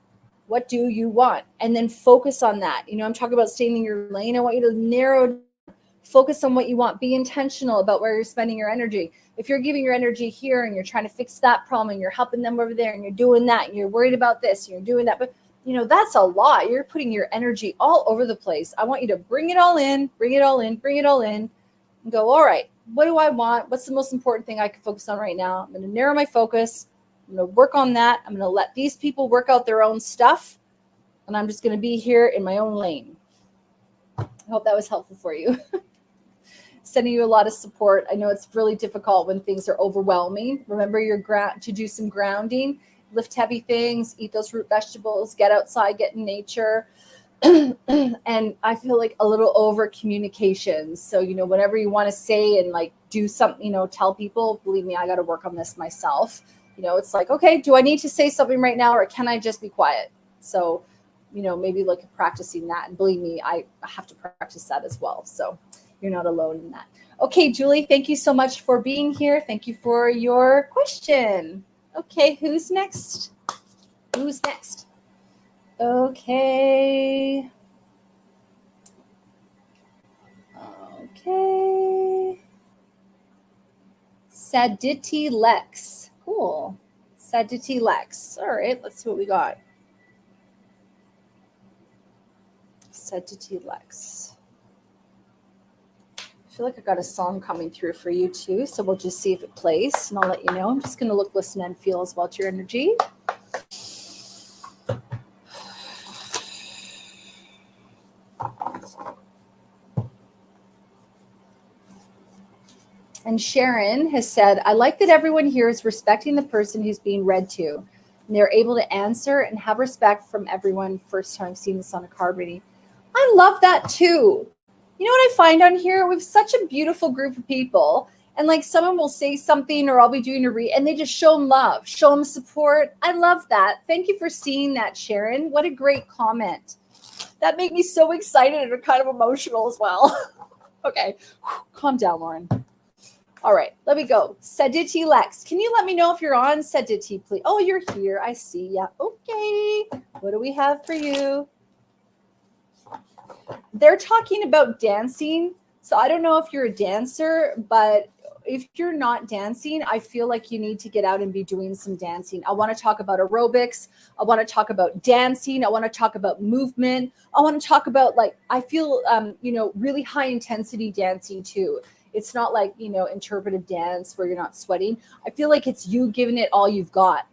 What do you want? And then focus on that. I'm talking about staying in your lane. I want you to narrow, focus on what you want. Be intentional about where you're spending your energy. If you're giving your energy here and you're trying to fix that problem and you're helping them over there and you're doing that and you're worried about this and you're doing that, but that's a lot. You're putting your energy all over the place. I want you to bring it all in, bring it all in, bring it all in, and go, all right, what do I want? What's the most important thing I can focus on right now? I'm going to narrow my focus. I'm going to work on that. I'm going to let these people work out their own stuff. And I'm just going to be here in my own lane. I hope that was helpful for you. Sending you a lot of support. I know it's really difficult when things are overwhelming. Remember to do some grounding, lift heavy things, eat those root vegetables, get outside, get in nature. And I feel like a little over communication. So, whenever you want to say and like do something, tell people, believe me, I got to work on this myself. It's like, okay, do I need to say something right now or can I just be quiet? So, maybe look at practicing that. And believe me, I have to practice that as well. So you're not alone in that. Okay, Julie, thank you so much for being here. Thank you for your question. Okay, who's next? Who's next? Okay. Okay. Saditi Lex. Cool. Saditi Lex. All right, let's see what we got. Saditi Lex. I feel like I got a song coming through for you too, so we'll just see if it plays, and I'll let you know. I'm just going to look, listen, and feel as well to your energy. And Sharon has said, I like that everyone here is respecting the person who's being read to, and they're able to answer and have respect from everyone. First time I've seen this on a card reading. I love that too. You know what I find on here? We have such a beautiful group of people, and like someone will say something or I'll be doing a read and they just show them love, show them support. I love that. Thank you for seeing that, Sharon. What a great comment. That made me so excited and kind of emotional as well. Okay, calm down, Lauren. All right, let me go. Saditi Lex. Can you let me know if you're on, Saditi, please? Oh, you're here. I see ya. Okay. What do we have for you? They're talking about dancing. So I don't know if you're a dancer, but if you're not dancing, I feel like you need to get out and be doing some dancing. I want to talk about aerobics. I want to talk about dancing. I want to talk about movement. I want to talk about I feel, really high intensity dancing too. It's not like, interpretive dance where you're not sweating. I feel like it's you giving it all you've got.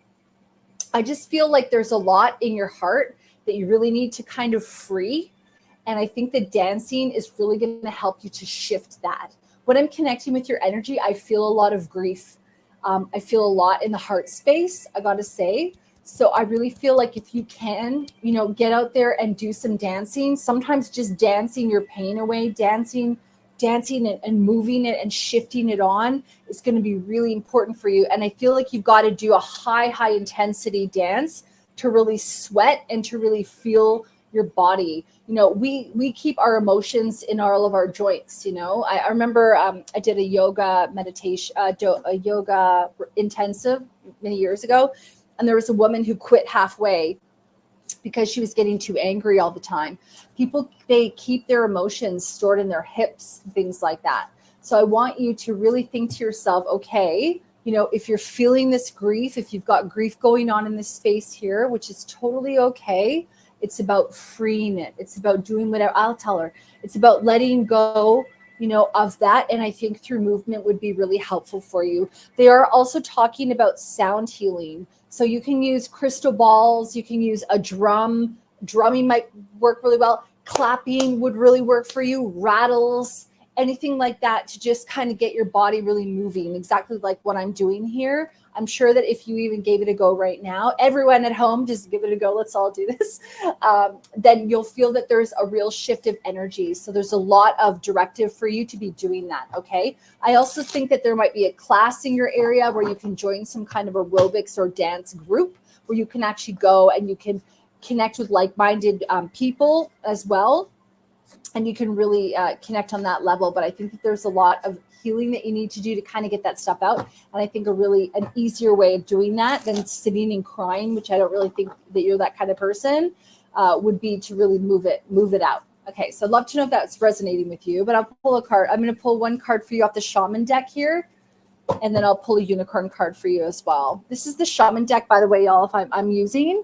I just feel like there's a lot in your heart that you really need to kind of free. And I think that dancing is really going to help you to shift that. When I'm connecting with your energy, I feel a lot of grief. I feel a lot in the heart space, I got to say. So I really feel like if you can, get out there and do some dancing, sometimes just dancing your pain away, dancing and moving it and shifting it on is going to be really important for you. And I feel like you've got to do a high intensity dance to really sweat and to really feel your body. We keep our emotions in all of our joints. I remember I did a yoga meditation, a yoga intensive many years ago. And there was a woman who quit halfway because she was getting too angry all the time. People, they keep their emotions stored in their hips, things like that. So I want you to really think to yourself, okay, if you're feeling this grief, if you've got grief going on in this space here, which is totally okay, it's about freeing it. It's about doing whatever. I'll tell her. It's about letting go, of that. And I think through movement would be really helpful for you. They are also talking about sound healing. So you can use crystal balls. You can use a drum. Drumming might work really well. Clapping would really work for you. Rattles, anything like that to just kind of get your body really moving, exactly like what I'm doing here. I'm sure that if you even gave it a go right now, everyone at home, just give it a go. Let's all do this. Then you'll feel that there's a real shift of energy. So there's a lot of directive for you to be doing that. Okay. I also think that there might be a class in your area where you can join some kind of aerobics or dance group where you can actually go and you can connect with like-minded people as well. And you can really connect on that level. But I think that there's a lot of healing that you need to do to kind of get that stuff out. And I think an easier way of doing that than sitting and crying, which I don't really think that you're that kind of person, would be to really move it out. Okay, so I'd love to know if that's resonating with you, but I'll pull a card. I'm going to pull one card for you off the shaman deck here, and then I'll pull a unicorn card for you as well. This is the shaman deck, by the way, y'all, if I'm using.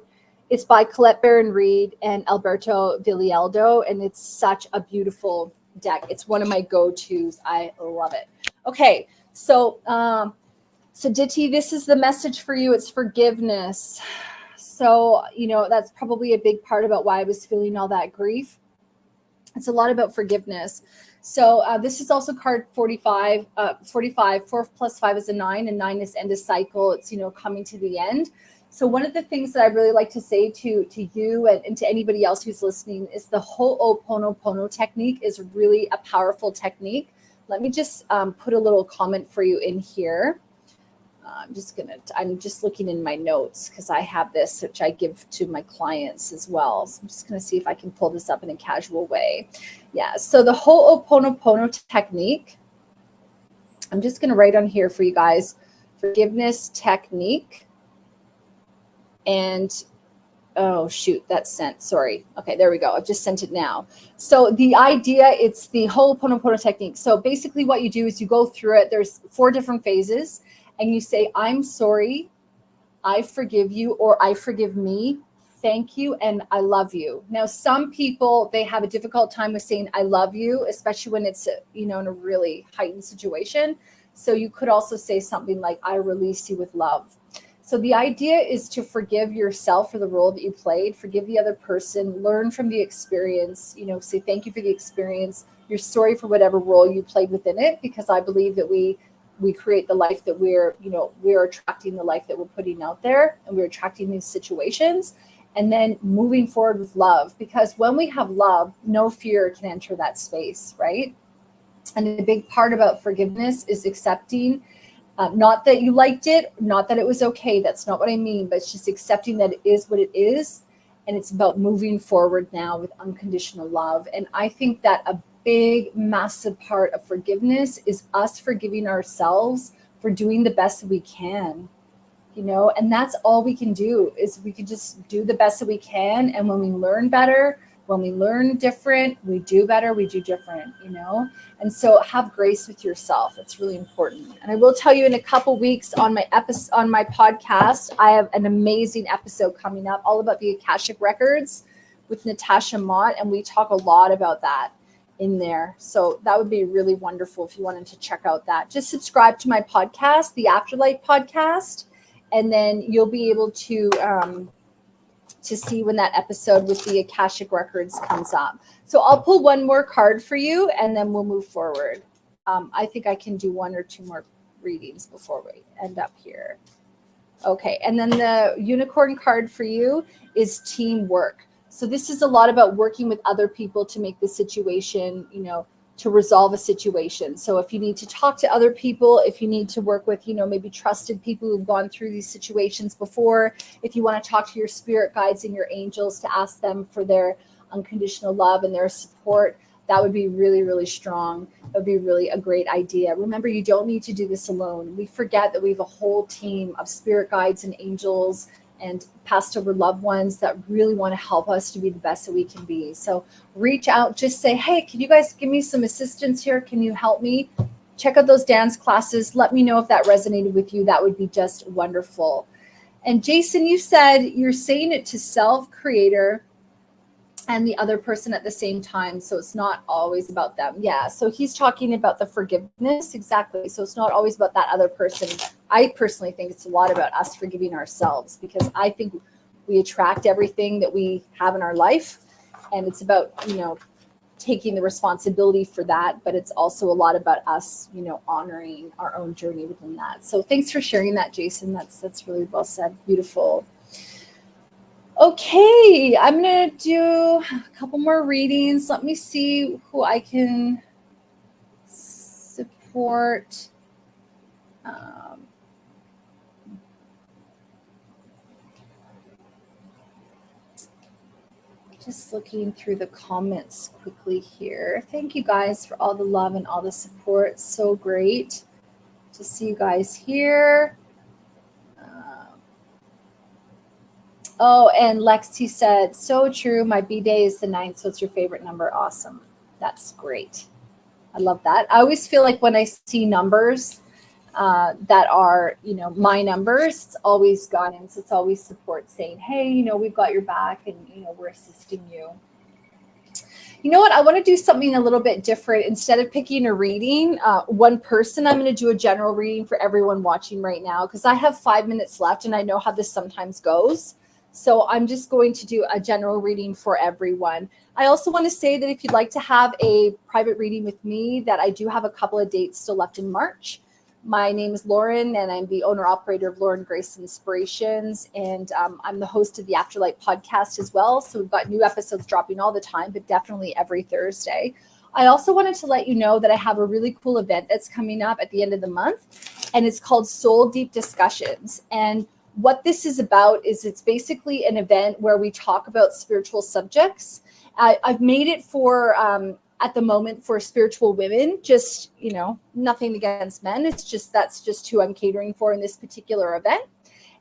It's by Colette Baron-Reed and Alberto Villoldo, and it's such a beautiful deck. It's one of my go-tos. I love it. Okay, so Ditti, this is the message for you. It's forgiveness. So, that's probably a big part about why I was feeling all that grief. It's a lot about forgiveness. So this is also card 45. 45, 4 plus 5 is a 9, and 9 is end of cycle. It's, coming to the end. So one of the things that I really like to say to you and to anybody else who's listening is the Ho'oponopono technique is really a powerful technique. Let me just put a little comment for you in here. I'm just looking in my notes because I have this, which I give to my clients as well. So I'm just going to see if I can pull this up in a casual way. Yeah. So the Ho'oponopono technique, I'm just going to write on here for you guys, forgiveness technique. And oh shoot, that's sent. Sorry. Okay, there we go. I've just sent it now. So the idea, it's the Ho'oponopono technique. So basically what you do is you go through it. There's 4 different phases and you say, I'm sorry, I forgive you, or I forgive me, thank you, and I love you. Now, some people, they have a difficult time with saying I love you, especially when it's, in a really heightened situation. So you could also say something like, I release you with love. So the idea is to forgive yourself for the role that you played, forgive the other person, learn from the experience, say thank you for the experience. You're sorry for whatever role you played within it, because I believe that we create the life that we're attracting the life that we're putting out there, and we're attracting these situations, and then moving forward with love, because when we have love, no fear can enter that space, right? And a big part about forgiveness is accepting not that you liked it, not that it was okay. That's not what I mean, but it's just accepting that it is what it is. And it's about moving forward now with unconditional love. And I think that a big, massive part of forgiveness is us forgiving ourselves for doing the best that we can, and that's all we can do, is we can just do the best that we can. And when we learn better, when we learn different, we do better, we do different, and so have grace with yourself. It's really important. And I will tell you, in a couple weeks on my podcast, I have an amazing episode coming up all about the Akashic Records with Natasha Mott, and we talk a lot about that in there. So that would be really wonderful if you wanted to check out that. Just subscribe to my podcast, the Afterlight podcast, and then you'll be able to to see when that episode with the Akashic Records comes up. So I'll pull one more card for you, and then we'll move forward. I think I can do one or two more readings before we end up here. Okay, and then the unicorn card for you is teamwork. So this is a lot about working with other people to make the situation, to resolve a situation. So if you need to talk to other people, if you need to work with, maybe trusted people who've gone through these situations before, if you want to talk to your spirit guides and your angels to ask them for their unconditional love and their support, that would be really, really strong. That would be really a great idea. Remember, you don't need to do this alone. We forget that we have a whole team of spirit guides and angels and passed over loved ones that really want to help us to be the best that we can be. So reach out, just say, hey, can you guys give me some assistance here? Can you help me? Check out those dance classes. Let me know if that resonated with you. That would be just wonderful. And Jason, you said you're saying it to self, creator, and the other person at the same time. So it's not always about them. Yeah. So he's talking about the forgiveness. Exactly. So it's not always about that other person. I personally think it's a lot about us forgiving ourselves, because I think we attract everything that we have in our life. And it's about, taking the responsibility for that. But it's also a lot about us, honoring our own journey within that. So thanks for sharing that, Jason. That's really well said. Beautiful. Okay, I'm going to do a couple more readings. Let me see who I can support. Just looking through the comments quickly here. Thank you guys for all the love and all the support. So great to see you guys here. Oh, and Lexi said, so true. My B-day is the 9th, so it's your favorite number. Awesome. That's great. I love that. I always feel like when I see numbers that are, my numbers, it's always guidance. It's always support saying, hey, we've got your back and, we're assisting you. You know what? I want to do something a little bit different. Instead of picking a reading, one person, I'm going to do a general reading for everyone watching right now, because I have 5 minutes left and I know how this sometimes goes. So I'm just going to do a general reading for everyone. I also want to say that if you'd like to have a private reading with me, that I do have a couple of dates still left in March. My name is Lauren, and I'm the owner-operator of Lauren Grace Inspirations, and I'm the host of the Afterlight podcast as well. So we've got new episodes dropping all the time, but definitely every Thursday. I also wanted to let you know that I have a really cool event that's coming up at the end of the month, and it's called Soul Deep Discussions. And what this is about is it's basically an event where we talk about spiritual subjects. I've made it for, at the moment, for spiritual women, just, nothing against men. That's just who I'm catering for in this particular event.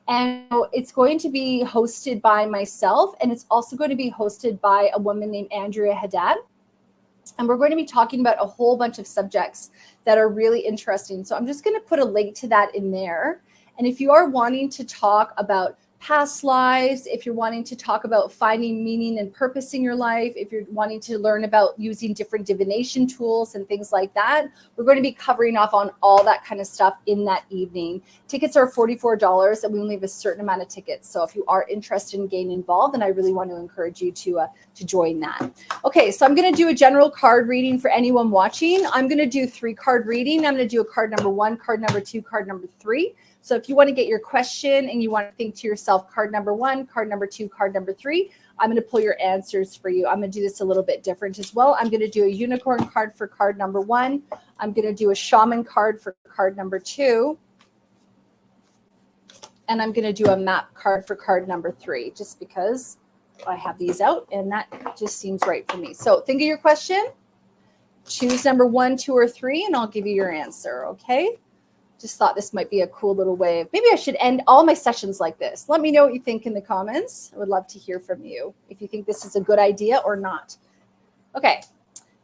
And it's going to be hosted by myself, and it's also going to be hosted by a woman named Andrea Haddad. And we're going to be talking about a whole bunch of subjects that are really interesting. So I'm just going to put a link to that in there. And if you are wanting to talk about past lives, if you're wanting to talk about finding meaning and purpose in your life, if you're wanting to learn about using different divination tools and things like that, we're going to be covering off on all that kind of stuff in that evening. Tickets are $44, and we only have a certain amount of tickets. So if you are interested in getting involved, then I really want to encourage you to join that. Okay, so I'm going to do a general card reading for anyone watching. I'm going to do 3-card reading. I'm going to do a card number 1, card number 2, card number 3. So if you want to get your question and you want to think to yourself, card number 1, card number 2, card number 3, I'm going to pull your answers for you. I'm going to do this a little bit different as well. I'm going to do a unicorn card for card number 1. I'm going to do a shaman card for card number 2. And I'm going to do a map card for card number 3, just because I have these out and that just seems right for me. So think of your question, choose number 1, 2, or 3, and I'll give you your answer. Okay. Just thought this might be a cool little way of, maybe I should end all my sessions like this. Let me know what you think in the comments. I would love to hear from you if you think this is a good idea or not. Okay,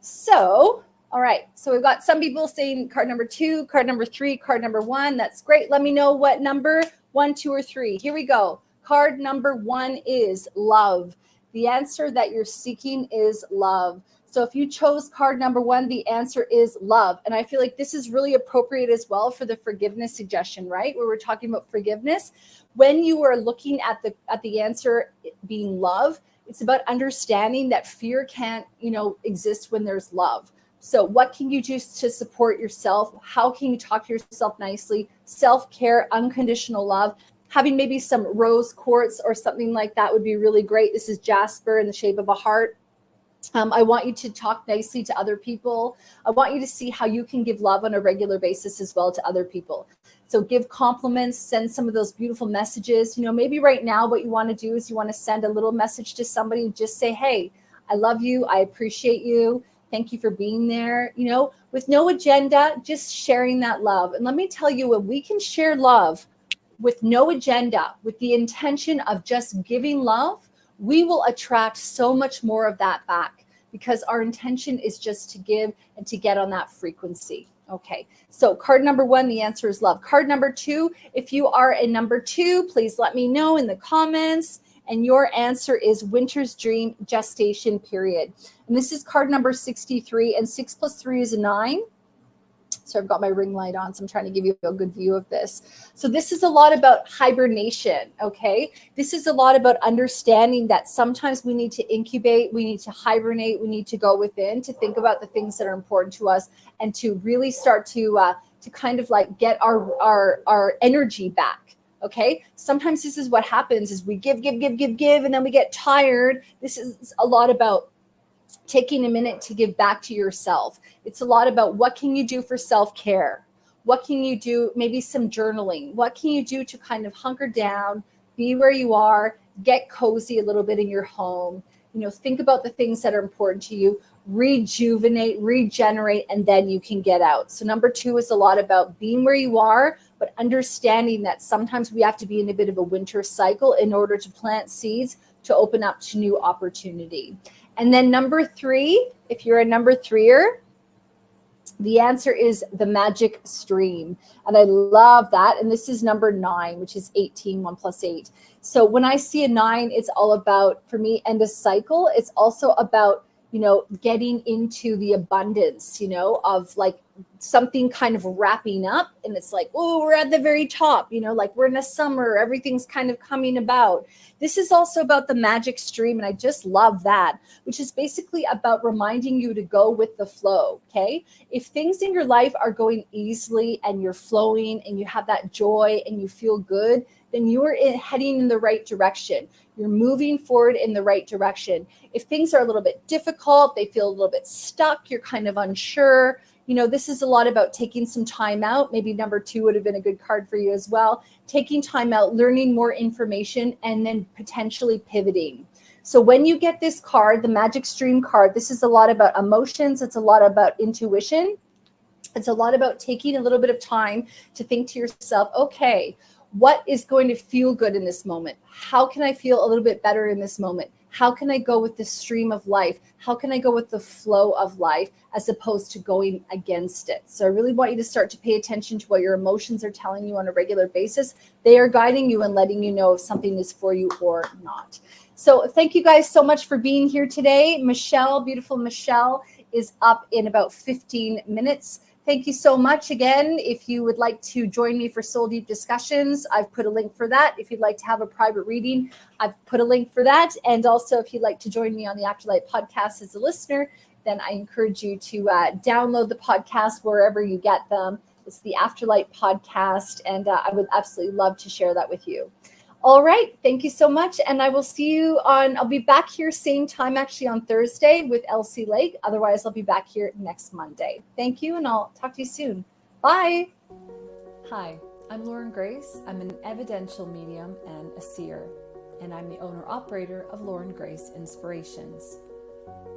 so, all right. So we've got some people saying card number 2, card number 3, card number 1. That's great. Let me know what number, 1, 2, or 3. Here we go. Card number 1 is love. The answer that you're seeking is love. So if you chose card number 1, the answer is love. And I feel like this is really appropriate as well for the forgiveness suggestion, right? Where we're talking about forgiveness. When you are looking at the answer being love, it's about understanding that fear can't, exist when there's love. So what can you do to support yourself? How can you talk to yourself nicely? Self-care, unconditional love. Having maybe some rose quartz or something like that would be really great. This is jasper in the shape of a heart. I want you to talk nicely to other people. I want you to see how you can give love on a regular basis as well to other people. So give compliments, send some of those beautiful messages. Maybe right now what you want to do is you want to send a little message to somebody and just say, hey, I love you. I appreciate you. Thank you for being there. With no agenda, just sharing that love. And let me tell you, when we can share love with no agenda, with the intention of just giving love, we will attract so much more of that back, because our intention is just to give and to get on that frequency. Okay, so card number 1, the answer is love. Card number 2, if you are a number 2, please let me know in the comments. And your answer is winter's dream, gestation period. And this is card number 63, and 6 + 3 is a 9. So I've got my ring light on, so I'm trying to give you a good view of this. So this is a lot about hibernation, okay? This is a lot about understanding that sometimes we need to incubate, we need to hibernate, we need to go within to think about the things that are important to us and to really start to kind of like get our energy back. Okay. Sometimes this is what happens is we give, and then we get tired. This is a lot about taking a minute to give back to yourself. It's a lot about what can you do for self-care? What can you do? Maybe some journaling. What can you do to kind of hunker down, be where you are, get cozy a little bit in your home, think about the things that are important to you, rejuvenate, regenerate, and then you can get out. So number 2 is a lot about being where you are, but understanding that sometimes we have to be in a bit of a winter cycle in order to plant seeds to open up to new opportunity. And then number 3, if you're a number 3er, the answer is the magic stream. And I love that. And this is number 9, which is 18, 1 + 8. So when I see a 9, it's all about, for me, end a cycle. It's also about, getting into the abundance, of like something kind of wrapping up. And it's like, oh, we're at the very top, like we're in a summer, everything's kind of coming about. This is also about the magic stream. And I just love that, which is basically about reminding you to go with the flow. Okay. If things in your life are going easily and you're flowing and you have that joy and you feel good, then you are heading in the right direction. You're moving forward in the right direction. If things are a little bit difficult, they feel a little bit stuck, you're kind of unsure, this is a lot about taking some time out. Maybe number 2 would have been a good card for you as well. Taking time out, learning more information, and then potentially pivoting. So when you get this card, the Magic Stream card, this is a lot about emotions. It's a lot about intuition. It's a lot about taking a little bit of time to think to yourself, okay, what is going to feel good in this moment? How can I feel a little bit better in this moment? How can I go with the stream of life? How can I go with the flow of life as opposed to going against it? So I really want you to start to pay attention to what your emotions are telling you on a regular basis. They are guiding you and letting you know if something is for you or not. So thank you guys so much for being here today. Michelle, beautiful Michelle, is up in about 15 minutes. Thank you so much again. If you would like to join me for Soul Deep discussions, I've put a link for that. If you'd like to have a private reading, I've put a link for that. And also, if you'd like to join me on the Afterlight podcast as a listener, then I encourage you to download the podcast wherever you get them. It's the Afterlight podcast, and I would absolutely love to share that with you. All right. Thank you so much. And I will see you I'll be back here same time actually on Thursday with Elsie Lake. Otherwise, I'll be back here next Monday. Thank you. And I'll talk to you soon. Bye. Hi, I'm Lauren Grace. I'm an evidential medium and a seer, and I'm the owner operator of Lauren Grace Inspirations.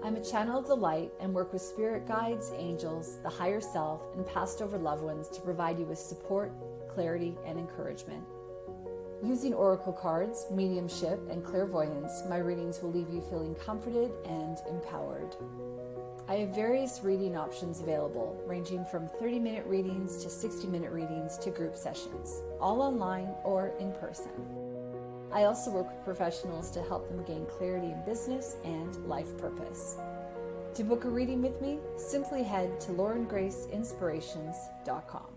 I'm a channel of the light and work with spirit guides, angels, the higher self, and past over loved ones to provide you with support, clarity, and encouragement. Using oracle cards, mediumship, and clairvoyance, my readings will leave you feeling comforted and empowered. I have various reading options available, ranging from 30-minute readings to 60-minute readings to group sessions, all online or in person. I also work with professionals to help them gain clarity in business and life purpose. To book a reading with me, simply head to laurengraceinspirations.com.